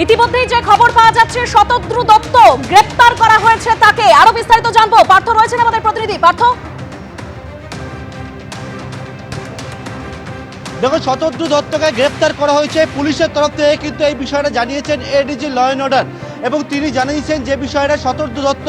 ইতিমধ্যেই যে খবর পাওয়া যাচ্ছে শতদ্রু দত্ত গ্রেফতার করা হয়েছে, তাকে আরো বিস্তারিত জানবো। পার্থ রয়েছেন আমাদের প্রতিনিধি। পার্থ, দেখো, শতদ্রু দত্তকে গ্রেপ্তার করা হয়েছে পুলিশের তরফ থেকে, কিন্তু এই বিষয়টা জানিয়েছেন এডিজি ল অ্যান্ড অর্ডার, এবং তিনি জানিয়েছেন যে বিষয়টা শতদ্রু দত্ত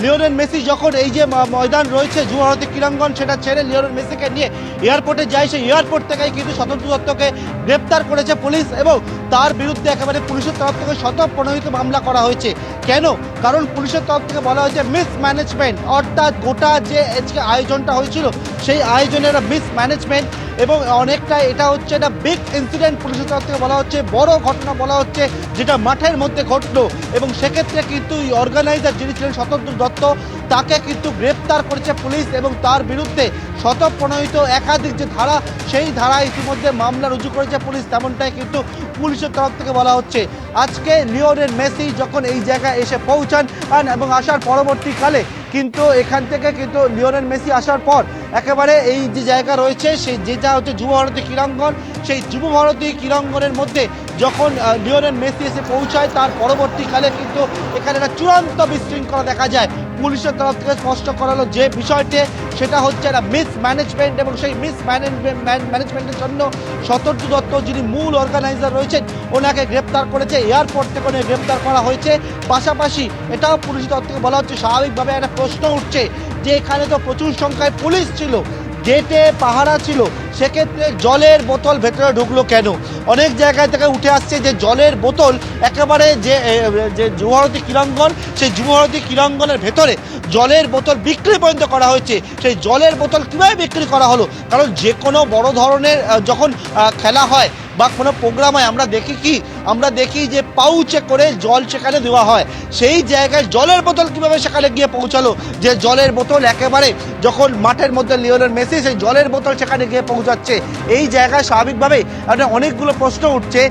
লিওনেল মেসি যখন এই যে ময়দান রয়েছে যুবভারতী ক্রীড়াঙ্গন, সেটা ছেড়ে লিওনেল মেসিকে নিয়ে এয়ারপোর্টে যায়, সেই এয়ারপোর্ট থেকেই কিন্তু শতদ্রু দত্তকে গ্রেপ্তার করেছে পুলিশ, এবং তার বিরুদ্ধে একেবারে পুলিশের তরফ থেকে শতপ্রণোদিত মামলা করা হয়েছে। কেন? কারণ পুলিশের তরফ থেকে বলা হয়েছে মিসম্যানেজমেন্ট, অর্থাৎ গোটা যে আজকে আয়োজনটা হয়েছিল সেই আয়োজনের মিসম্যানেজমেন্ট, এবং অনেকটা এটা হচ্ছে একটা বিগ ইনসিডেন্ট পুলিশের তরফ থেকে বলা হচ্ছে, বড় ঘটনা বলা হচ্ছে, যেটা মাঠের মধ্যে ঘটলো, এবং সেক্ষেত্রে কিন্তু এই অর্গানাইজার যিনি ছিলেন শতদ্রু দত্ত, তাকে কিন্তু গ্রেপ্তার করেছে পুলিশ, এবং তার বিরুদ্ধে শতপ্রণোদিত একাধিক যে ধারা, সেই ধারায় ইতিমধ্যে মামলা রুজু করেছে পুলিশ, তেমনটাই কিন্তু পুলিশের তরফ থেকে বলা হচ্ছে। আজকে লিওনেল মেসি যখন এই জায়গায় এসে পৌঁছান এবং আসার পরবর্তীকালে কিন্তু এখান থেকে কিন্তু লিওনেল মেসি আসার পর একেবারে এই যে জায়গা রয়েছে সেই যেটা হচ্ছে যুবভারতী ক্রীড়াঙ্গন, সেই যুবভারতী ক্রীড়াঙ্গনের মধ্যে যখন লিওনেল মেসি এসে পৌঁছায়, তার পরবর্তীকালে কিন্তু এখানে একটা চূড়ান্ত বিশৃঙ্খলা দেখা যায়। পুলিশের তরফ থেকে স্পষ্ট করালো যে বিষয়টি, সেটা হচ্ছে একটা মিসম্যানেজমেন্ট, এবং সেই মিসম্যানেজমেন্টের জন্য শতদ্রু দত্ত যিনি মূল অর্গানাইজার রয়েছেন, ওনাকে গ্রেপ্তার করেছে, এয়ারপোর্ট থেকে ওনাকে গ্রেপ্তার করা হয়েছে। পাশাপাশি এটাও পুলিশের তরফ থেকে বলা হচ্ছে, স্বাভাবিকভাবে একটা প্রশ্ন উঠছে যে এখানে তো প্রচুর সংখ্যায় পুলিশ ছিল, গেটে পাহারা ছিল, সেক্ষেত্রে জলের বোতল ভেতরে ঢুকলো কেন? অনেক জায়গায় থেকে উঠে আসছে যে জলের বোতল একেবারে যে যুবভারতী ক্রীড়াঙ্গন, সেই যুবভারতী ক্রীড়াঙ্গনের ভেতরে জলের বোতল বিক্রি পর্যন্ত করা হয়েছে। সেই জলের বোতল কীভাবে বিক্রি করা হলো? কারণ যে কোনো বড় ধরনের যখন খেলা হয় বা কোনো প্রোগ্রাম হয়, আমরা দেখি যে পাউচে করে জল সেখানে দেওয়া হয়, সেই জায়গায় জলের বোতল কিভাবে সেখানে গিয়ে পৌঁছালো? যে জলের বোতল একেবারে যখন মাঠের মধ্যে লিওনেল মেসি সেই জলের বোতল সেখানে গিয়ে পৌঁছাচ্ছে, এই জায়গায় স্বাভাবিকভাবেই অনেকগুলো প্রশ্ন উঠছে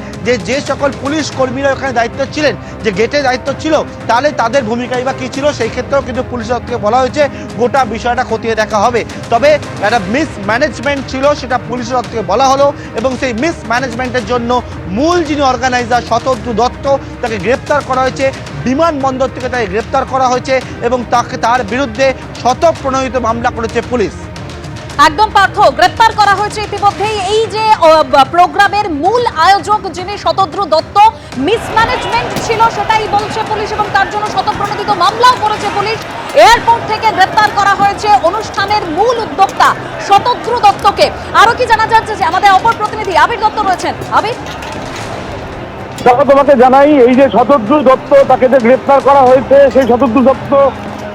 যে সকল পুলিশ কর্মীরা ওখানে দায়িত্ব ছিলেন, যে গেটে দায়িত্ব ছিল, তাহলে তাদের ভূমিকাই বা কী ছিল? সেই ক্ষেত্রেও কিন্তু পুলিশের থেকে বলা হয়েছে গোটা বিষয়টা খতিয়ে দেখা হবে। তবে একটা মিসম্যানেজমেন্ট ছিল, সেটা পুলিশের থেকে বলা হলো, এবং সেই মিসম্যানেজমেন্টের জন্য মূল যিনি অর্গানাইজার শতদ্রু দত্ত, তাকে গ্রেপ্তার করা হয়েছে, বিমানবন্দর থেকে তাকে গ্রেপ্তার করা হয়েছে, এবং তার বিরুদ্ধে শতপ্রণোদিত মামলা করেছে পুলিশ। একদম পার্থ, গ্রেপ্তার করা হয়েছে ইতিমধ্যেই এই যে প্রোগ্রামের মূল আয়োজক যিনি শতদ্রু দত্ত, মিসম্যানেজমেন্ট ছিল সেটাই বলছে পুলিশ, এবং তার জন্য শতপ্রণোদিত মামলাও করেছে পুলিশ। এয়ারপোর্ট থেকে গ্রেপ্তার করা হয়েছে অনুষ্ঠানের মূল উদ্যোক্তা শতদ্রু দত্তকে। আরো কি জানা যাচ্ছে? যে আমাদের অপর প্রতিনিধি আবির দত্ত রয়েছেন। আবির, দেখো, তোমাকে জানাই, এই যে শতদ্রু দত্ত তাকে যে গ্রেপ্তার করা হয়েছে, সেই শতদ্রু দত্ত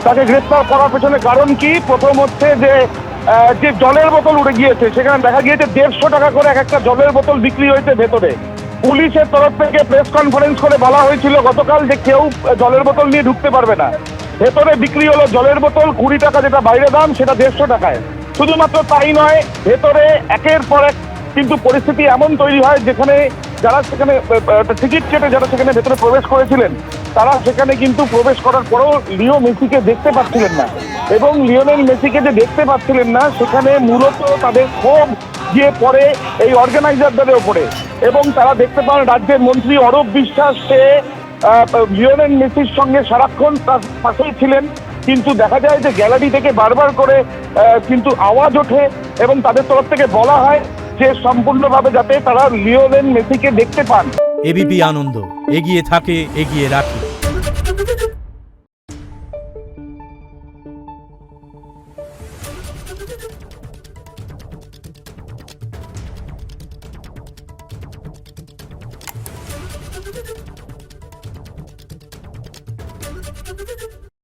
তাকে গ্রেপ্তার করার পেছনে কারণ কি? প্রথম হচ্ছে যে জলের বোতল উড়ে গিয়েছে, সেখানে দেখা গিয়েছে 150 টাকা করে এক একটা জলের বোতল বিক্রি হয়েছে ভেতরে। পুলিশের তরফ থেকে প্রেস কনফারেন্স করে বলা হয়েছিল গতকাল যে কেউ জলের বোতল নিয়ে ঢুকতে পারবে না। ভেতরে বিক্রি হলো জলের বোতল 20 টাকা, যেটা বাইরে দাম, সেটা 150 টাকায়। শুধুমাত্র তাই নয়, ভেতরে একের পর এক কিন্তু পরিস্থিতি এমন তৈরি হয় যেখানে যারা সেখানে টিকিট কেটে যারা সেখানে ভেতরে প্রবেশ করেছিলেন, তারা সেখানে কিন্তু প্রবেশ করার পরেও লিও মেসিকে দেখতে পাচ্ছিলেন না, এবং লিওনেল মেসিকে যে দেখতে পাচ্ছিলেন না, সেখানে মূলত তাদের ক্ষোভ গিয়ে পড়ে এই অর্গানাইজারদের ওপরে। এবং তারা দেখতে পান রাজ্যের মন্ত্রী অরূপ বিশ্বাস, সে লিওনেল মেসির সঙ্গে সারাক্ষণ তার পাশেই ছিলেন, কিন্তু দেখা যায় যে গ্যালারি থেকে বারবার করে কিন্তু আওয়াজ ওঠে, এবং তাদের তরফ থেকে বলা হয় যে সম্পূর্ণভাবে যাতে তারা লিওনেল মেসিকে দেখতে পান। এবিপি আনন্দ, এগিয়ে থাকে, এগিয়ে রাখে।